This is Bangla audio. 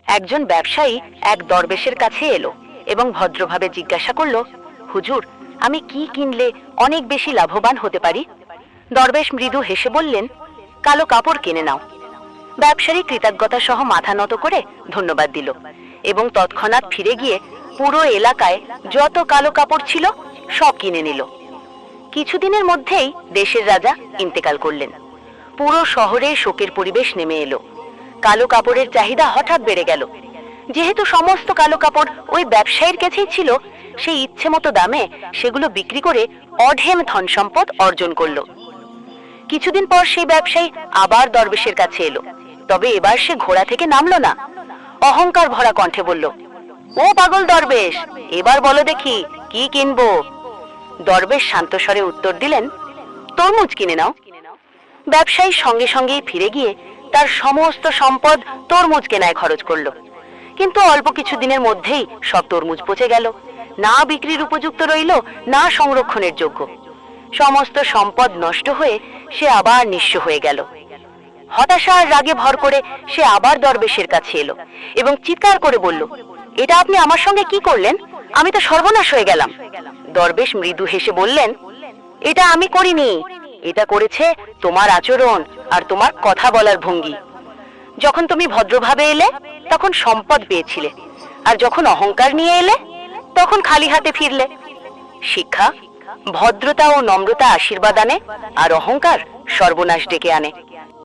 একজন ব্যবসায়ী এক দরবেশের কাছে এলো এবং ভদ্রভাবে জিজ্ঞাসা করলো, হুজুর, আমি কি কিনলে অনেক বেশি লাভবান হতে পারি? দরবেশ মৃদু হেসে বললেন, কালো কাপড় কিনে নাও। ব্যবসায়ী কৃতজ্ঞতা সহ মাথা নত করে ধন্যবাদ দিল এবং তৎক্ষণাৎ ফিরে গিয়ে পুরো এলাকায় যত কালো কাপড় ছিল সব কিনে নিল। কিছুদিনের মধ্যেই দেশের রাজা ইন্তেকাল করলেন। পুরো শহরে শোকের পরিবেশ নেমে এলো। কালো কাপড়ের চাহিদা হঠাৎ বেড়ে গেল। যেহেতু সমস্ত কালো কাপড় ওই ব্যবসায়ীর কাছেই ছিল, সেই ইচ্ছে মতো দামে সেগুলো বিক্রি করে অঢেল ধন সম্পদ অর্জন করলো। কিছুদিন পর সেই ব্যবসায়ী আবার দরবেশের কাছে এলো, তবে এবার সে ঘোড়া থেকে নামলো না। অহংকার ভরা কণ্ঠে বলল, ও পাগল দরবেশ, এবার বলো দেখি কি কিনবো? দরবেশ শান্ত স্বরে উত্তর দিলেন, তরমুজ কিনে নাও। ব্যবসায়ী সঙ্গে সঙ্গেই ফিরে গিয়ে তার সমস্ত সম্পদ তরমুজ কেনায় খরচ করলো। কিন্তু অল্প কিছু দিনের মধ্যেই সব তরমুজ পচে গেল, না বিক্রির উপযুক্ত রইল, না সংরক্ষণের যোগ্য। সমস্ত সম্পদ নষ্ট হয়ে সে আবার নিঃস্ব হয়ে গেল। হতাশা আর রাগে ভর করে সে আবার দরবেশের কাছে এলো এবং চিৎকার করে বলল, এটা আপনি আমার সঙ্গে কি করলেন? আমি তো সর্বনাশ হয়ে গেলাম। দরবেশ মৃদু হেসে বললেন, এটা আমি করিনি, এটা করেছে তোমার আচরণ আর তোমার কথা বলার ভঙ্গি। যখন তুমি ভদ্রভাবে এলে তখন সম্পদ পেয়েছিলে, আর যখন অহংকার নিয়ে এলে তখন খালি হাতে ফিরলে। শিক্ষা: ভদ্রতা ও নম্রতা আশীর্বাদ আনে, আর অহংকার সর্বনাশ ডেকে আনে।